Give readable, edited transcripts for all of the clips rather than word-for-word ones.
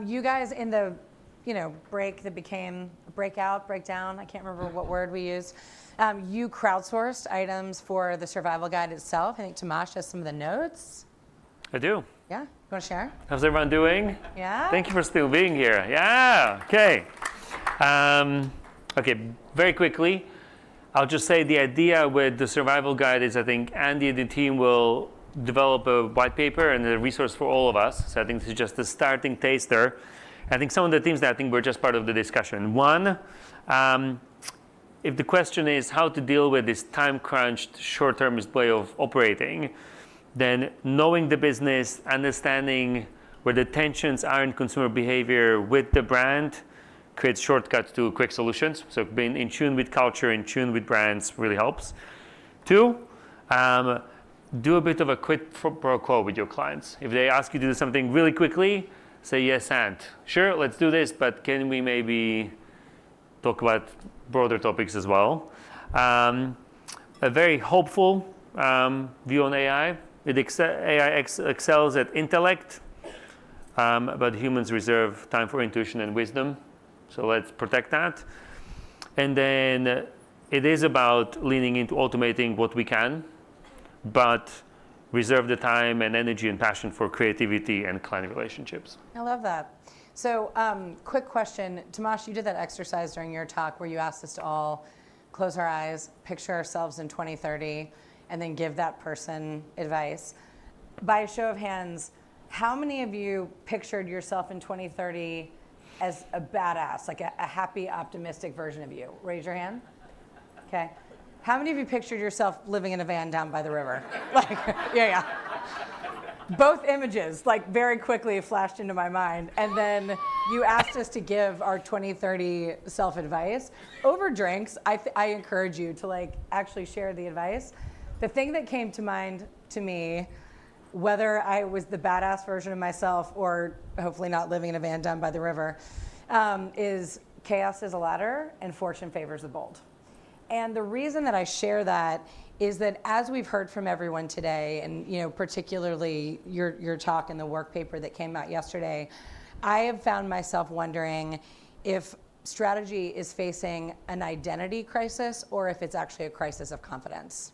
You guys in the, break that became breakout, breakdown, I can't remember what word we used. You crowdsourced items for the survival guide itself. I think Tomas has some of the notes. I do. Yeah, you want to share? How's everyone doing? Yeah. Thank you for still being here. Yeah, okay. Okay, very quickly, I'll just say the idea with the survival guide is I think Andy and the team will develop a white paper and a resource for all of us. So I think this is just a starting taster. I think some of the themes that I think were just part of the discussion. One, if the question is how to deal with this time-crunched, short-termist way of operating, then knowing the business, understanding where the tensions are in consumer behavior with the brand creates shortcuts to quick solutions. So being in tune with culture, in tune with brands really helps. Two, do a bit of a quid pro quo with your clients. If they ask you to do something really quickly, say yes and. Sure, let's do this, but can we maybe talk about broader topics as well? A very hopeful view on AI. AI excels at intellect, but humans reserve time for intuition and wisdom. So let's protect that. And then it is about leaning into automating what we can, but reserve the time and energy and passion for creativity and client relationships. I love that. So quick question. Tomas, you did that exercise during your talk where you asked us to all close our eyes, picture ourselves in 2030, and then give that person advice. By a show of hands, how many of you pictured yourself in 2030 as a badass, like a happy, optimistic version of you? Raise your hand. Okay. How many of you pictured yourself living in a van down by the river? Yeah. Both images, very quickly flashed into my mind. And then you asked us to give our 2030 self-advice. Over drinks, I encourage you to actually share the advice. The thing that came to mind to me, whether I was the badass version of myself or hopefully not living in a van down by the river, is chaos is a ladder and fortune favors the bold. And the reason that I share that is that as we've heard from everyone today, and particularly your talk and the work paper that came out yesterday, I have found myself wondering if strategy is facing an identity crisis or if it's actually a crisis of confidence.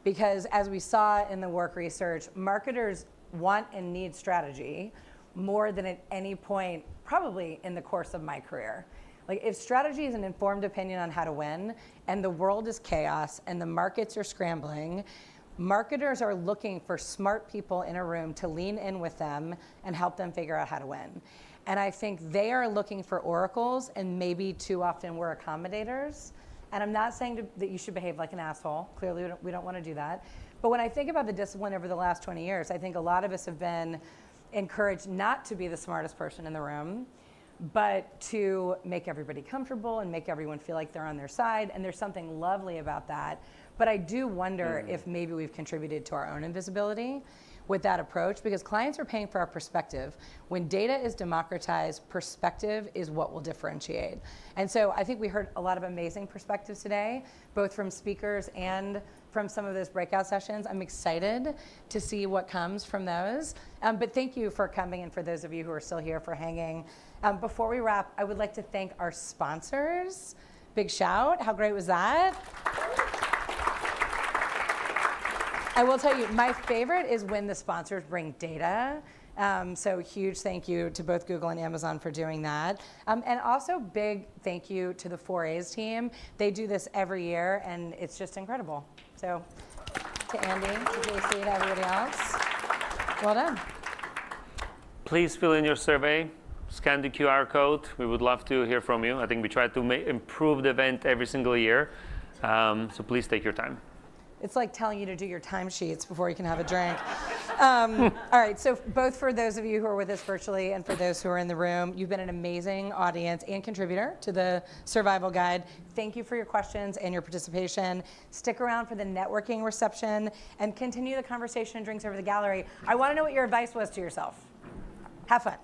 Because as we saw in the work research, marketers want and need strategy more than at any point, probably in the course of my career. If strategy is an informed opinion on how to win, and the world is chaos, and the markets are scrambling, marketers are looking for smart people in a room to lean in with them and help them figure out how to win. And I think they are looking for oracles, and maybe too often we're accommodators. And I'm not saying that you should behave like an asshole. Clearly, we don't want to do that. But when I think about the discipline over the last 20 years, I think a lot of us have been encouraged not to be the smartest person in the room, but to make everybody comfortable and make everyone feel like they're on their side. And there's something lovely about that. But I do wonder if maybe we've contributed to our own invisibility with that approach, because clients are paying for our perspective. When data is democratized, perspective is what will differentiate. And so I think we heard a lot of amazing perspectives today, both from speakers and from some of those breakout sessions. I'm excited to see what comes from those. But thank you for coming, and for those of you who are still here, for hanging. Before we wrap, I would like to thank our sponsors. Big shout. How great was that? I will tell you, my favorite is when the sponsors bring data. So huge thank you to both Google and Amazon for doing that. And also big thank you to the 4A's team. They do this every year, and it's just incredible. So to Andy, to JC, to everybody else, well done. Please fill in your survey. Scan the QR code. We would love to hear from you. I think we try to improve the event every single year. So please take your time. It's like telling you to do your timesheets before you can have a drink. All right, so both for those of you who are with us virtually and for those who are in the room, you've been an amazing audience and contributor to the Survival Guide. Thank you for your questions and your participation. Stick around for the networking reception and continue the conversation and drinks over the gallery. I want to know what your advice was to yourself. Have fun.